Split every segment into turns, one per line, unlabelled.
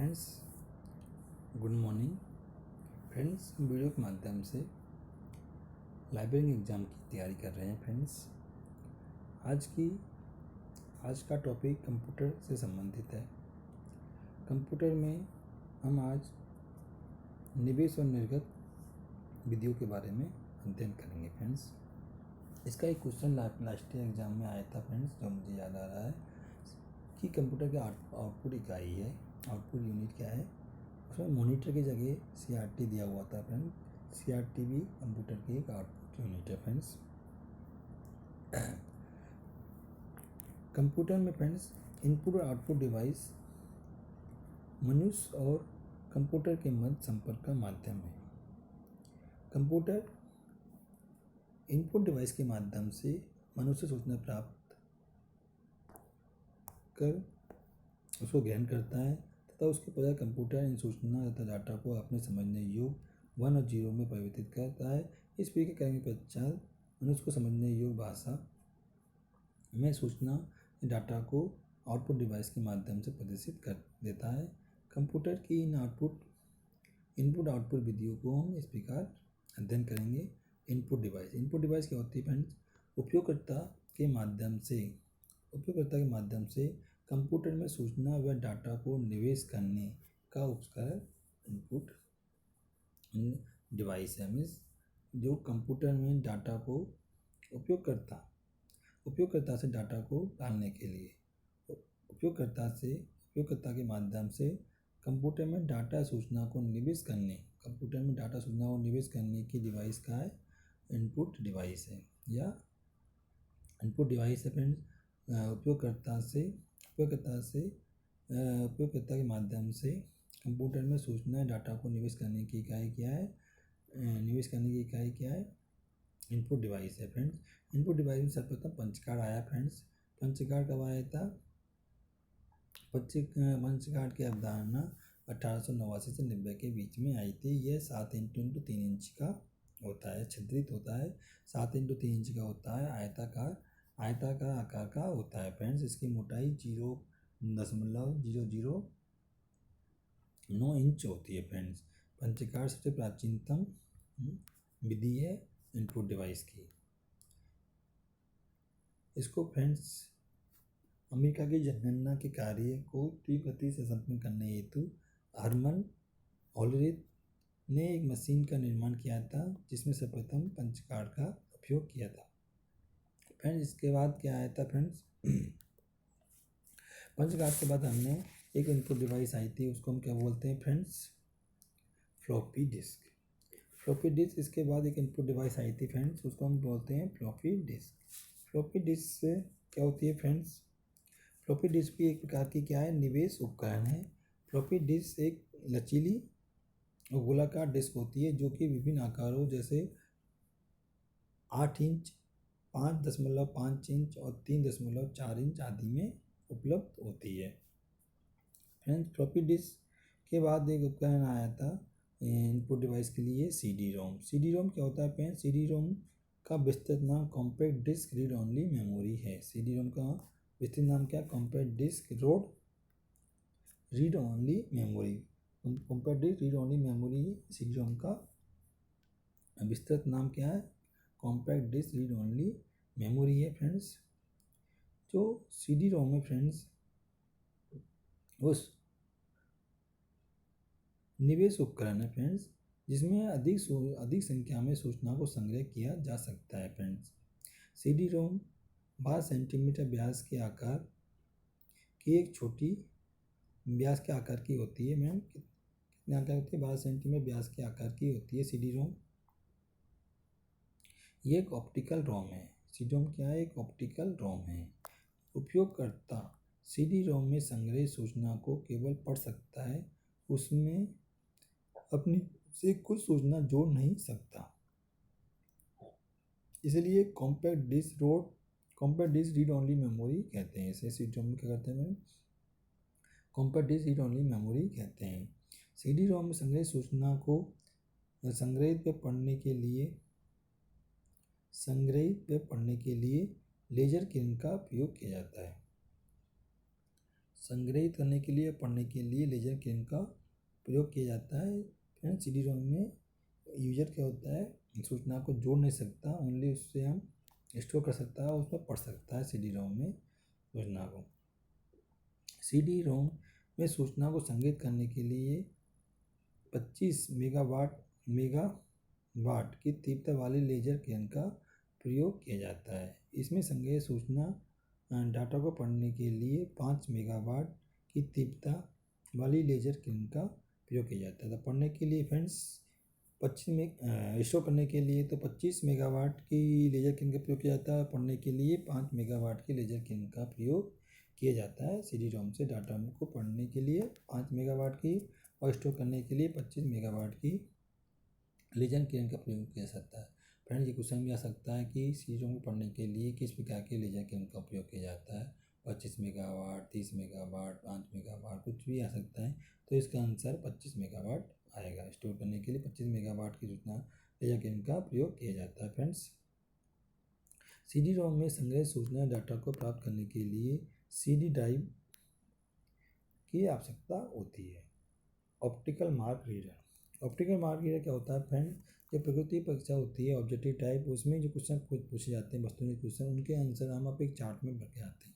Friends, good morning. Friends, हम video के माध्यम से लाइब्रेरी एग्ज़ाम की तैयारी कर रहे हैं। फ्रेंड्स, आज का टॉपिक कंप्यूटर से संबंधित है। कंप्यूटर में हम आज निवेश और निर्गत विधियों के बारे में अध्ययन करेंगे। फ्रेंड्स, इसका एक क्वेश्चन लास्ट ईयर एग्ज़ाम में आया था। फ्रेंड्स, जो मुझे याद आ रहा है कि कंप्यूटर की आउटपुट इकाई है, आउटपुट यूनिट क्या है। उसमें मॉनिटर की जगह CRT दिया हुआ था। फ्रेंड, CRT भी कंप्यूटर की एक आउटपुट यूनिट है। फ्रेंड्स, कंप्यूटर में फ्रेंड्स इनपुट और आउटपुट डिवाइस मनुष्य और कंप्यूटर के मध्य संपर्क का माध्यम है। कंप्यूटर इनपुट डिवाइस के माध्यम से मनुष्य सूचना प्राप्त कर उसको ग्रहण करता है तथा उसके पश्चात कंप्यूटर इन सूचना तथा डाटा को अपने समझने योग्य 1 और 0 में परिवर्तित करता है। इस प्रक्रिया करने के पश्चात मनुष्य को समझने योग्य भाषा में सूचना डाटा को आउटपुट डिवाइस के माध्यम से प्रदर्शित कर देता है। कंप्यूटर की इन इनपुट आउटपुट विधियों को हम इस प्रकार अध्ययन करेंगे। इनपुट डिवाइस क्या होती है फ्रेंड्स? उपयोगकर्ता के माध्यम से कंप्यूटर में सूचना व डाटा को निवेश करने का उपकरण इनपुट डिवाइस है। मीन्स जो कंप्यूटर में डाटा को उपयोगकर्ता से डाटा को डालने के लिए उपयोगकर्ता के माध्यम से कंप्यूटर में डाटा सूचना को निवेश करने की डिवाइस का है इनपुट डिवाइस है या इनपुट डिवाइस है। फ्रेंड्स, उपयोगकर्ता के माध्यम से कंप्यूटर में सूचना डाटा को निवेश करने की इकाई क्या है? इनपुट डिवाइस है। फ्रेंड्स, इनपुट डिवाइस में सर्वप्रथम पंच कार्ड आया। फ्रेंड्स, पंच कार्ड कब आया था? पंच कार्ड की अवधारणा 1889 से 90 के बीच में आई थी। यह 7x3 इंच का होता है, छिद्रित होता है, 7x3 इंच का होता है, आयताकार आकार का होता है। फ्रेंड्स, इसकी मोटाई 0.009 इंच होती है। फ्रेंड्स, पंच कार्ड सबसे प्राचीनतम विधि है इनपुट डिवाइस की। इसको फ्रेंड्स अमेरिका की जनगणना के कार्य को तीव्र गति से संपन्न करने हेतु हर्मन होलरिथ ने एक मशीन का निर्माण किया था, जिसमें सर्वप्रथम पंच कार्ड का उपयोग किया था। फ्रेंड्स, इसके बाद क्या आया था? फ्रेंड्स, पंच कार्ड के बाद हमने एक इनपुट डिवाइस आई थी, उसको हम क्या बोलते हैं? Friends, floppy disk. इसके बाद एक इनपुट डिवाइस आई थी फ्रेंड्स, उसको हम बोलते हैं फ्लॉपी डिस्क। फ्लॉपी डिस्क क्या होती है? फ्रेंड्स, फ्लॉपी डिस्क भी एक प्रकार की क्या है? निवेश उपकरण है। फ्लॉपी डिस्क एक लचीली और गोलाकार डिस्क होती है, जो कि विभिन्न आकारों जैसे 8 इंच, 5.5 इंच और 3.4 इंच आदि में उपलब्ध होती है। फ्रेंड्स, फ्लॉपी डिस्क के बाद एक उपकरण आया था इनपुट डिवाइस के लिए, CD-ROM। CD-ROM क्या होता है? फ्रेंड्स, CD-ROM का विस्तृत नाम compact disc read only memory है। CD-ROM का विस्तृत नाम क्या? Compact disc read only memory. Compact disc read only memory CD-ROM का विस्तृत नाम क्या है? Compact disc read only memory है। फ्रेंड्स, जो CD-ROM है फ्रेंड्स, उस निवेश उपकरण है फ्रेंड्स, जिसमें अधिक संख्या में सूचना को संग्रह किया जा सकता है। फ्रेंड्स, CD-ROM 12 सेंटीमीटर व्यास के आकार की एक छोटी व्यास के आकार की होती है। मैम, कितने आकार होती है? 12 सेंटीमीटर व्यास के आकार की होती है CD-ROM। ये एक ऑप्टिकल रोम है। CD-ROM क्या है? एक ऑप्टिकल रोम है। उपयोगकर्ता CD-ROM में संग्रहित सूचना को केवल पढ़ सकता है, उसमें अपनी से कुछ सूचना जोड़ नहीं सकता। इसलिए compact disc read only memory कहते हैं। इसे CD-ROM क्या कहते हैं? Compact disc read only memory कहते हैं। CD-ROM में संग्रहित सूचना को संग्रहित व पढ़ने के लिए लेजर किरण का उपयोग किया जाता है। संग्रहित करने के लिए या पढ़ने के लिए लेजर किरण का प्रयोग किया जाता है। फ्रेंड्स सी डी रोम में यूजर क्या होता है, सूचना को जोड़ नहीं सकता, ओनली उससे हम स्टोर कर सकता है और उसमें पढ़ सकता है सी डी रोम में सूचना को। सी डी रोम में सूचना को संग्रहित करने के लिए 25 मेगावाट की तीव्रता वाली लेजर किरण का प्रयोग किया जाता है। इसमें संग्रहित सूचना डाटा को पढ़ने के लिए 5 मेगावाट की तीव्रता वाली लेजर किरण का प्रयोग किया जाता है। तो पढ़ने के लिए फ्रेंड्स 25 स्टोर करने के लिए तो 25 मेगावाट की लेजर किरण का प्रयोग किया जाता है, पढ़ने के लिए 5 मेगावाट की लेजर किरण का प्रयोग किया जाता है। सी डी रोम से डाटा को पढ़ने के लिए 5 मेगावाट की और स्टोर करने के लिए 25 मेगावाट की लेजर किरण का प्रयोग किया जाता है। फ्रेंड्स ये क्वेश्चन भी आ सकता है कि सी डी रोम को पढ़ने के लिए किस प्रकार के लेजर किरण का उपयोग किया जाता है, 25 मेगावाट, 30 मेगावाट, 5 मेगावाट, कुछ भी आ सकता है। तो इसका आंसर 25 मेगावाट आएगा। स्टोर करने के लिए 25 मेगावाट की सूचना लेजर किरण का प्रयोग किया जाता है। फ्रेंड्स सी डी रोम में संग्रहित सूचना डाटा को प्राप्त करने के लिए सी डी ड्राइव की आवश्यकता होती है। Optical mark reader. Optical mark reader क्या होता है फ्रेंड, जब प्रकृति परीक्षा होती है ऑब्जेक्टिव टाइप, उसमें जो क्वेश्चन पूछे जाते हैं वस्तुनिष्ठ क्वेश्चन, उनके आंसर हम आप एक चार्ट में भर के आते हैं।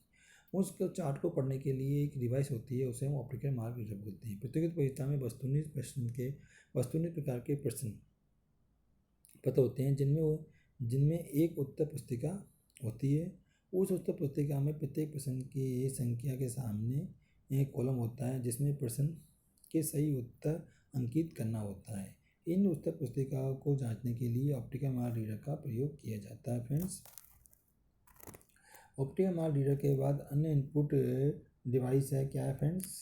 उसके चार्ट को पढ़ने के लिए एक डिवाइस होती है, उसे हम ऑप्टिकल मार्क रीडर बोलते हैं। प्रतियोगिता परीक्षा में वस्तुनिष्ठ प्रकार के प्रश्न पता होते हैं, जिनमें एक उत्तर पुस्तिका होती है। उस उत्तर पुस्तिका में प्रत्येक प्रश्न की संख्या के सामने एक कॉलम होता है जिसमें प्रश्न के सही उत्तर अंकित करना होता है। इन उत्तर पुस्तिकाओं को जांचने के लिए ऑप्टिकल मार्क रीडर का प्रयोग किया जाता है। फ्रेंड्स ऑप्टिकल मार्क रीडर के बाद अन्य इनपुट डिवाइस है, क्या है फ्रेंड्स,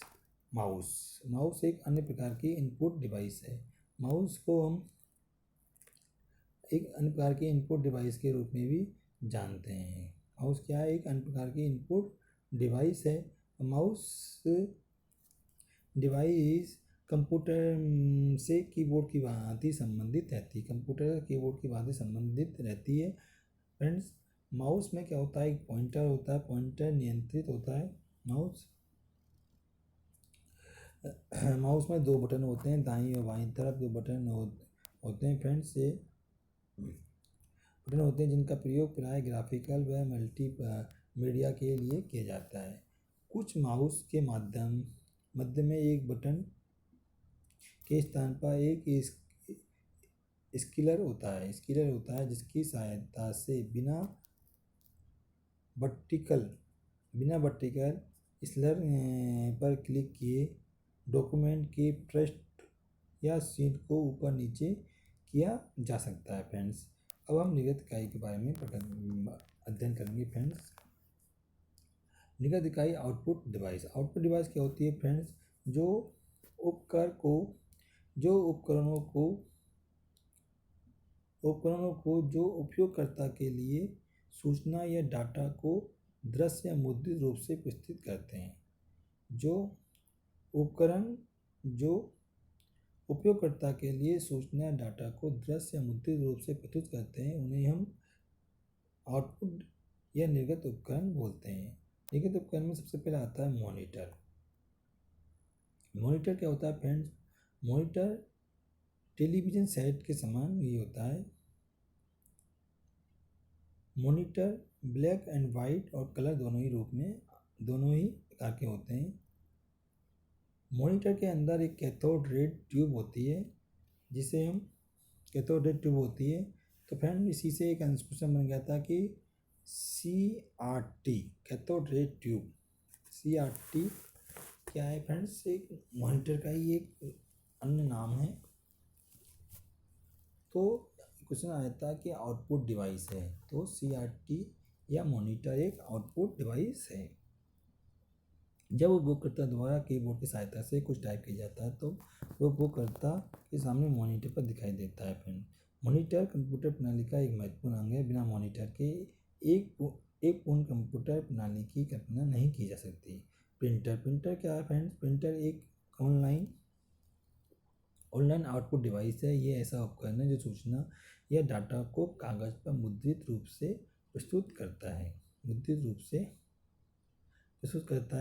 माउस। माउस एक अन्य प्रकार की इनपुट डिवाइस है। माउस को हम एक अन्य प्रकार के इनपुट डिवाइस के रूप में भी जानते हैं। माउस क्या है, एक अन्य प्रकार की इनपुट डिवाइस है। माउस डिवाइस कंप्यूटर से कीबोर्ड की भांति संबंधित रहती है। कंप्यूटर कीबोर्ड की भांति संबंधित रहती है। फ्रेंड्स माउस में क्या होता है, एक पॉइंटर होता है, पॉइंटर नियंत्रित होता है। माउस में दो बटन होते हैं, दाईं और बाईं तरफ दो बटन होते हैं। फ्रेंड्स ये बटन होते हैं जिनका प्रयोग प्राय ग्राफिकल व मल्टी मीडिया के लिए किया जाता है। कुछ माउस के मध्य में एक बटन के स्थान पर एक स्केलर होता है जिसकी सहायता से बिना वर्टिकल स्लर पर क्लिक किए डॉक्यूमेंट के पृष्ठ या शीट को ऊपर नीचे किया जा सकता है। फ्रेंड्स अब हम निर्गत इकाई के बारे में अध्ययन करेंगे। फ्रेंड्स निर्गत इकाई आउटपुट डिवाइस। आउटपुट डिवाइस क्या होती है फ्रेंड्स, जो उपकरणों को जो उपयोगकर्ता के लिए सूचना या डाटा को दृश्य या मुद्रित रूप से प्रस्तुत करते हैं। जो उपकरण जो उपयोगकर्ता के लिए सूचना या डाटा को दृश्य या मुद्रित रूप से प्रस्तुत करते हैं, उन्हें हम आउटपुट या निर्गत उपकरण बोलते हैं। निर्गत उपकरण में सबसे पहले आता है मॉनिटर। मॉनिटर क्या होता है फ्रेंड्स, मॉनिटर टेलीविजन सेट के समान ये होता है। मॉनिटर ब्लैक एंड वाइट और कलर दोनों ही प्रकार के होते हैं। मॉनिटर के अंदर एक कैथोड रेड ट्यूब होती है, जिसे हम कैथोड रेड ट्यूब होती है। तो फ्रेंड इसी से एक क्वेश्चन बन गया था कि CRT cathode red tube, CRT क्या है फ्रेंड्स, एक मॉनिटर का ही एक अन्य नाम है। तो क्वेश्चन आया था कि आउटपुट डिवाइस है, तो CRT या मॉनिटर एक आउटपुट डिवाइस है। जब उपयोगकर्ता द्वारा कीबोर्ड की सहायता से कुछ टाइप किया जाता है तो वो उपयोगकर्ता के सामने मॉनिटर पर दिखाई देता है। फ्रेंड मॉनिटर कंप्यूटर प्रणाली का एक महत्वपूर्ण अंग है। बिना मॉनिटर के एक पूर्ण कंप्यूटर प्रणाली की कल्पना नहीं की जा सकती। प्रिंटर क्या है फ्रेंड्स, प्रिंटर एक ऑनलाइन आउटपुट डिवाइस है। ये ऐसा उपकरण है जो सूचना या डाटा को कागज पर मुद्रित रूप से प्रस्तुत करता है।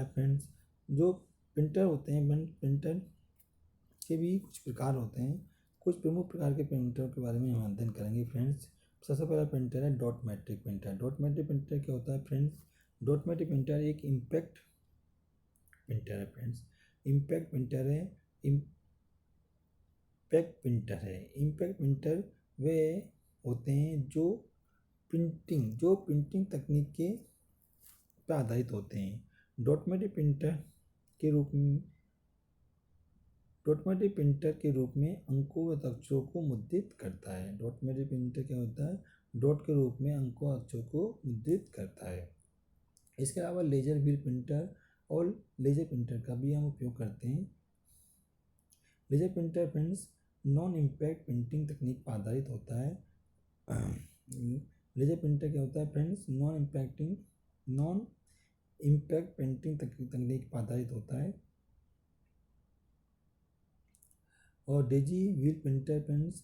फ्रेंड्स जो प्रिंटर होते हैं प्रिंटर के भी कुछ प्रकार होते हैं। कुछ प्रमुख प्रकार के प्रिंटर के बारे में हम अध्ययन करेंगे फ्रेंड्स। सबसे पहला प्रिंटर है dot matric printer. Dot matric printer क्या होता है फ्रेंड्स? डॉट मैट्रिक प्रिंटर एक इम्पैक्ट प्रिंटर है फ्रेंड्स। इम्पैक्ट प्रिंटर है। इम्पैक्ट प्रिंटर वे होते हैं जो प्रिंटिंग तकनीक के पर आधारित होते हैं। डॉट मैट्रिक प्रिंटर के रूप में अंकों व अक्षरों को मुद्रित करता है। डॉट मैट्रिक प्रिंटर क्या होता है? डॉट के रूप में अंकों व अक्षरों को मुद्रित करता है। इसके अलावा लेजर व्हील प्रिंटर और लेजर प्रिंटर का भी हम उपयोग करते हैं। Laser printer friends non impact printing तकनीक पर आधारित होता है। लेजर प्रिंटर क्या होता है फ्रेंड्स? नॉन इम्पैक्ट प्रिंटिंग तकनीक पर आधारित होता है। और daisy wheel printer friends,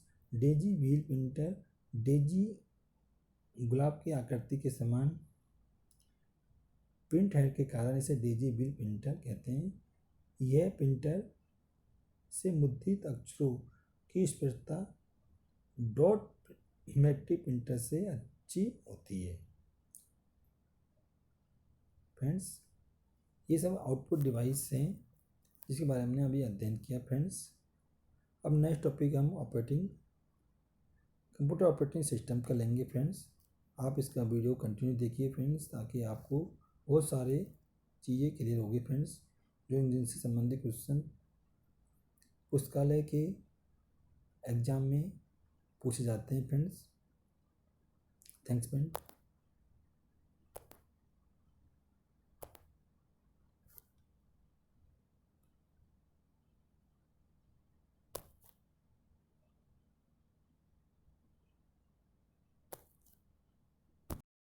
daisy गुलाब की आकृति के समान प्रिंट हेड के कारण इसे डेजी व्हील प्रिंटर कहते हैं। यह प्रिंटर से मुद्रित अक्षरों की स्पष्टता डॉट मैट्रिक प्रिंटर से अच्छी होती है। फ्रेंड्स ये सब आउटपुट डिवाइस हैं जिसके बारे में हमने अभी अध्ययन किया फ्रेंड्स। अब नेक्स्ट टॉपिक हम कंप्यूटर ऑपरेटिंग सिस्टम का लेंगे फ्रेंड्स। आप इसका वीडियो कंटिन्यू देखिए फ्रेंड्स, ताकि आपको बहुत सारे चीज़ें क्लियर होगी फ्रेंड्स, जो जिनसे संबंधित क्वेश्चन पुस्तकालय के एग्ज़ाम में पूछे जाते हैं फ्रेंड्स। Thanks friend.